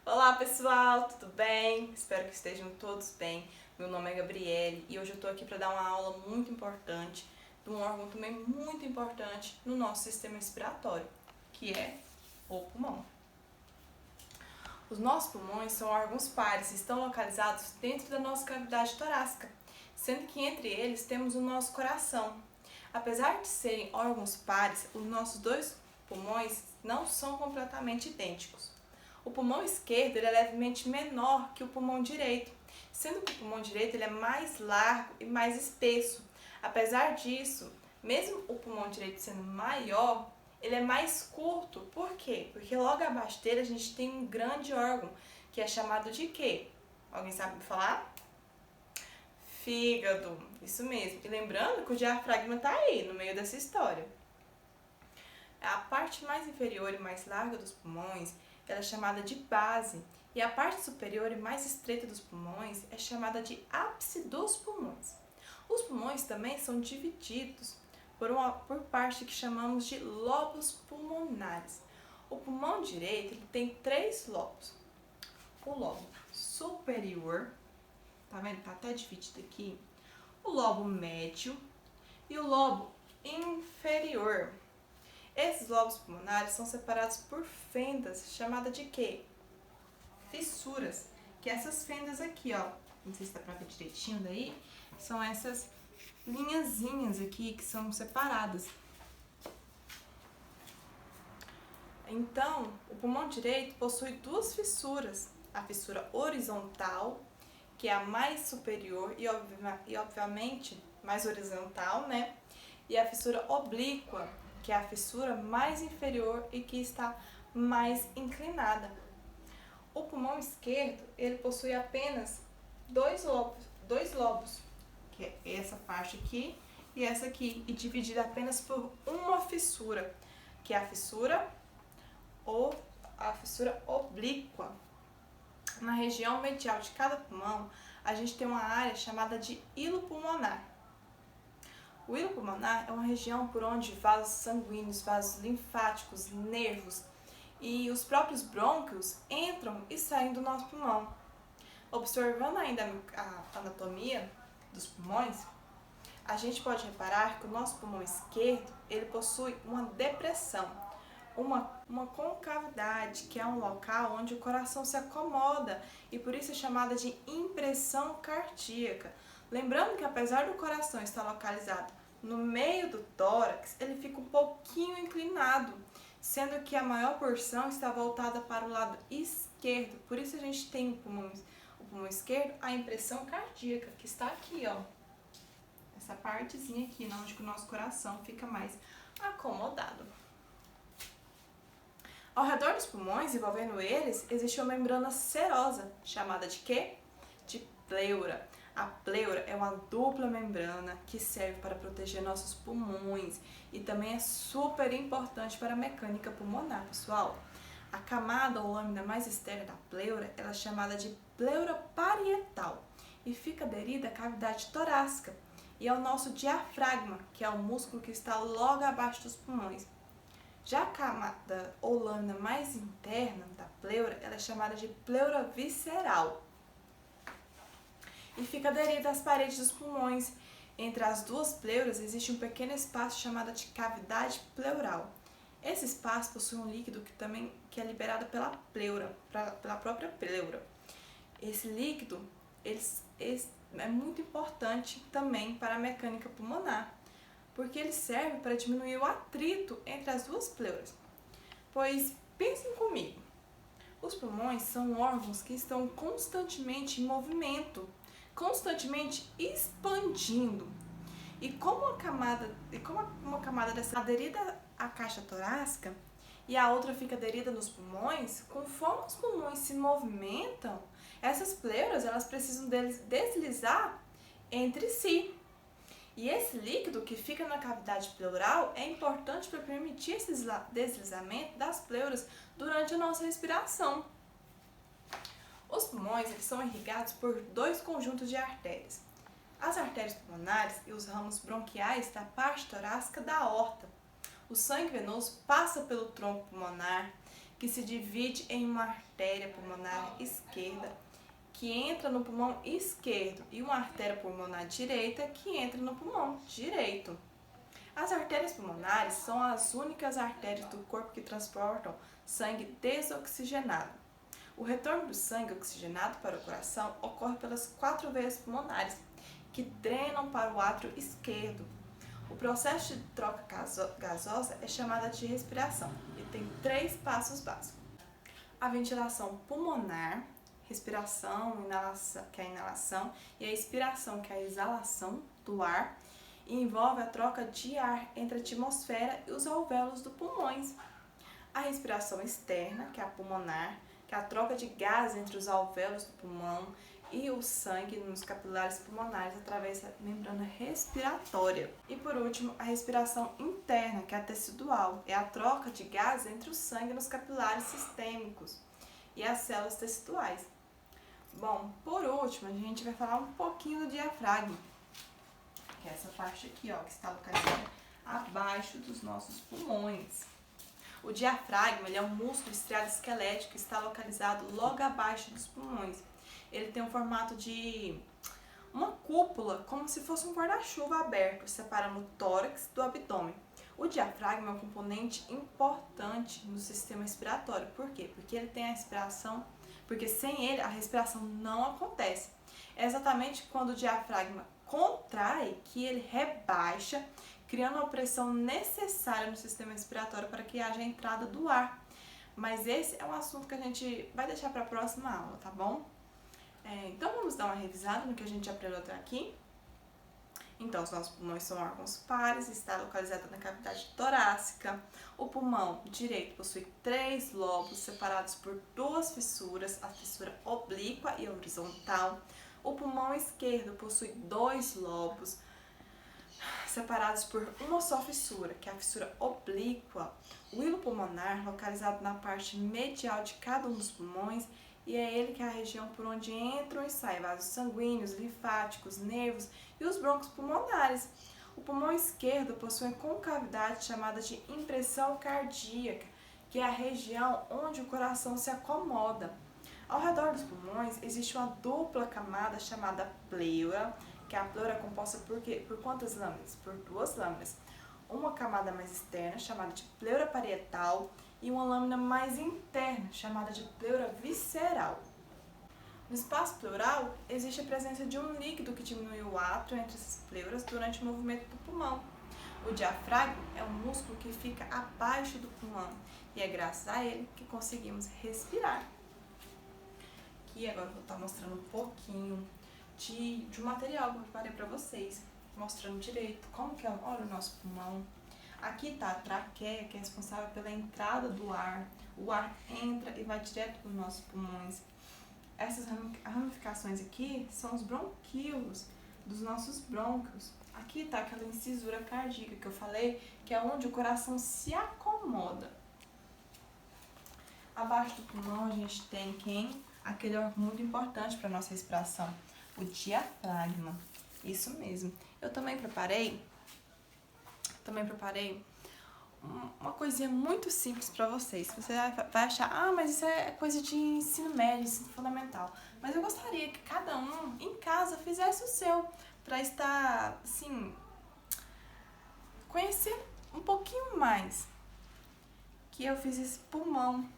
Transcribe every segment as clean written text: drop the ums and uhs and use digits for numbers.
Olá pessoal, tudo bem? Espero que estejam todos bem. Meu nome é Gabriele e hoje eu estou aqui para dar uma aula muito importante de um órgão também muito importante no nosso sistema respiratório, que é o pulmão. Os nossos pulmões são órgãos pares e estão localizados dentro da nossa cavidade torácica, sendo que entre eles temos o nosso coração. Apesar de serem órgãos pares, os nossos dois pulmões não são completamente idênticos. O pulmão esquerdo ele é levemente menor que o pulmão direito, sendo que o pulmão direito ele é mais largo e mais espesso. Apesar disso, mesmo o pulmão direito sendo maior, ele é mais curto. Por quê? Porque logo abaixo dele a gente tem um grande órgão, que é chamado de quê? Alguém sabe me falar? Fígado, isso mesmo. E lembrando que o diafragma está aí, no meio dessa história. A parte mais inferior e mais larga dos pulmões ela é chamada de base, e a parte superior e mais estreita dos pulmões é chamada de ápice dos pulmões. Os pulmões também são divididos por parte que chamamos de lobos pulmonares. O pulmão direito ele tem 3 lobos. O lobo superior, tá vendo? Tá até dividido aqui. O lobo médio e o lobo inferior. Esses lobos pulmonares são separados por fendas, chamadas de quê? Fissuras. Que essas fendas aqui, ó, não sei se dá pra ver direitinho daí, são essas linhazinhas aqui que são separadas. Então, o pulmão direito possui 2 fissuras. A fissura horizontal, que é a mais superior e obviamente mais horizontal, né? E a fissura oblíqua, que é a fissura mais inferior e que está mais inclinada. O pulmão esquerdo, ele possui apenas dois lobos, que é essa parte aqui e essa aqui, e dividida apenas por uma fissura, que é a fissura oblíqua. Na região medial de cada pulmão, a gente tem uma área chamada de hilo pulmonar. O hilo pulmonar é uma região por onde vasos sanguíneos, vasos linfáticos, nervos e os próprios brônquios entram e saem do nosso pulmão. Observando ainda a anatomia dos pulmões, a gente pode reparar que o nosso pulmão esquerdo ele possui uma depressão, uma concavidade, que é um local onde o coração se acomoda e por isso é chamada de impressão cardíaca. Lembrando que apesar do coração estar localizado no meio do tórax, ele fica um pouquinho inclinado, sendo que a maior porção está voltada para o lado esquerdo. Por isso a gente tem o pulmão esquerdo, a impressão cardíaca, que está aqui, ó. Essa partezinha aqui, onde o nosso coração fica mais acomodado. Ao redor dos pulmões, envolvendo eles, existe uma membrana serosa, chamada de quê? De pleura. A pleura é uma dupla membrana que serve para proteger nossos pulmões e também é super importante para a mecânica pulmonar, pessoal. A camada ou lâmina mais externa da pleura ela é chamada de pleura parietal e fica aderida à cavidade torácica e ao nosso diafragma, que é o músculo que está logo abaixo dos pulmões. Já a camada ou lâmina mais interna da pleura ela é chamada de pleura visceral e fica aderida às paredes dos pulmões. Entre as duas pleuras existe um pequeno espaço chamado de cavidade pleural. Esse espaço possui um líquido que é liberado pela pleura, pela própria pleura. Esse líquido é muito importante também para a mecânica pulmonar, porque ele serve para diminuir o atrito entre as duas pleuras. Pois pensem comigo, os pulmões são órgãos que estão constantemente em movimento, constantemente expandindo. E como uma camada dessa aderida à caixa torácica e a outra fica aderida nos pulmões, conforme os pulmões se movimentam, essas pleuras elas precisam deslizar entre si. E esse líquido que fica na cavidade pleural é importante para permitir esse deslizamento das pleuras durante a nossa respiração. Os pulmões eles são irrigados por 2 conjuntos de artérias. As artérias pulmonares e os ramos bronquiais da parte torácica da aorta. O sangue venoso passa pelo tronco pulmonar, que se divide em uma artéria pulmonar esquerda que entra no pulmão esquerdo e uma artéria pulmonar direita que entra no pulmão direito. As artérias pulmonares são as únicas artérias do corpo que transportam sangue desoxigenado. O retorno do sangue oxigenado para o coração ocorre pelas 4 veias pulmonares, que drenam para o átrio esquerdo. O processo de troca gasosa é chamado de respiração e tem 3 passos básicos. A ventilação pulmonar, respiração, inalação, que é a inalação, e a expiração, que é a exalação do ar, e envolve a troca de ar entre a atmosfera e os alvéolos dos pulmões. A respiração externa, que é a pulmonar, que é a troca de gás entre os alvéolos do pulmão e o sangue nos capilares pulmonares através da membrana respiratória. E por último, a respiração interna, que é a tecidual, é a troca de gás entre o sangue nos capilares sistêmicos e as células teciduais. Bom, por último, a gente vai falar um pouquinho do diafragma, que é essa parte aqui, ó, que está localizada abaixo dos nossos pulmões. O diafragma, ele é um músculo estriado esquelético que está localizado logo abaixo dos pulmões. Ele tem um formato de uma cúpula, como se fosse um guarda-chuva aberto, separando o tórax do abdômen. O diafragma é um componente importante no sistema respiratório. Por quê? Porque ele tem a respiração, porque sem ele a respiração não acontece. É exatamente quando o diafragma contrai que ele rebaixa, criando a pressão necessária no sistema respiratório para que haja a entrada do ar. Mas esse é um assunto que a gente vai deixar para a próxima aula, tá bom? Então vamos dar uma revisada no que a gente aprendeu até aqui. Então, os nossos pulmões são órgãos pares, está localizado na cavidade torácica. O pulmão direito possui 3 lobos separados por 2 fissuras, a fissura oblíqua e horizontal. O pulmão esquerdo possui 2 lobos separados por uma só fissura, que é a fissura oblíqua. O hilo pulmonar, localizado na parte medial de cada um dos pulmões, e é ele que é a região por onde entram e saem vasos sanguíneos, linfáticos, nervos e os brônquios pulmonares. O pulmão esquerdo possui uma concavidade chamada de impressão cardíaca, que é a região onde o coração se acomoda. Ao redor dos pulmões existe uma dupla camada chamada pleura, que a pleura é composta por quantas lâminas? Por 2 lâminas. Uma camada mais externa, chamada de pleura parietal, e uma lâmina mais interna, chamada de pleura visceral. No espaço pleural, existe a presença de um líquido que diminui o átrio entre essas pleuras durante o movimento do pulmão. O diafragma é um músculo que fica abaixo do pulmão e é graças a ele que conseguimos respirar. Aqui agora eu vou estar mostrando um pouquinho de um material que eu preparei para vocês, mostrando direito como que é, olha o nosso pulmão. Aqui está a traqueia, que é responsável pela entrada do ar. O ar entra e vai direto para os nossos pulmões. Essas ramificações aqui são os bronquíolos dos nossos brônquios. Aqui está aquela incisura cardíaca que eu falei, que é onde o coração se acomoda. Abaixo do pulmão a gente tem quem? Aquele órgão muito importante para a nossa respiração, o diafragma. Isso mesmo. Eu também preparei uma coisinha muito simples para vocês. Você vai achar, mas isso é coisa de ensino médio, ensino fundamental. Mas eu gostaria que cada um em casa fizesse o seu, para estar, assim, conhecer um pouquinho mais. Que eu fiz esse pulmão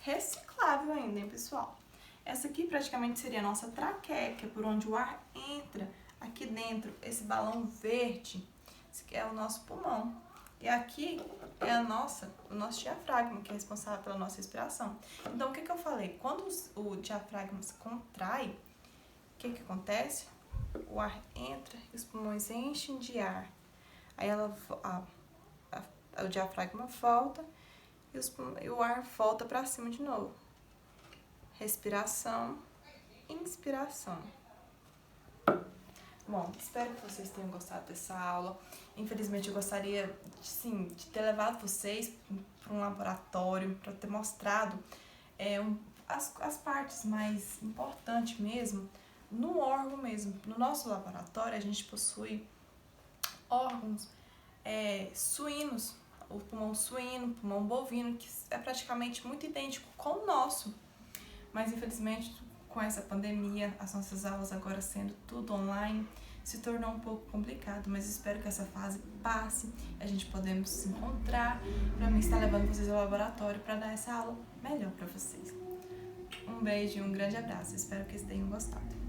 reciclável ainda, hein, pessoal? Essa aqui praticamente seria a nossa traqueia, que é por onde o ar entra. Aqui dentro, esse balão verde, esse aqui é o nosso pulmão. E aqui é o nosso diafragma, que é responsável pela nossa respiração. Então, o que eu falei? Quando o diafragma se contrai, o que acontece? O ar entra e os pulmões enchem de ar. Aí o diafragma volta e o ar volta para cima de novo. Respiração, inspiração. Bom, espero que vocês tenham gostado dessa aula. Infelizmente, eu gostaria, sim, de ter levado vocês para um laboratório, para ter mostrado as partes mais importantes mesmo, no órgão mesmo. No nosso laboratório, a gente possui órgãos suínos, o pulmão suíno, o pulmão bovino, que é praticamente muito idêntico com o nosso. Mas infelizmente, com essa pandemia, as nossas aulas agora sendo tudo online, se tornou um pouco complicado, mas espero que essa fase passe e a gente podemos se encontrar para mim estar levando vocês ao laboratório para dar essa aula melhor para vocês. Um beijo e um grande abraço, espero que vocês tenham gostado.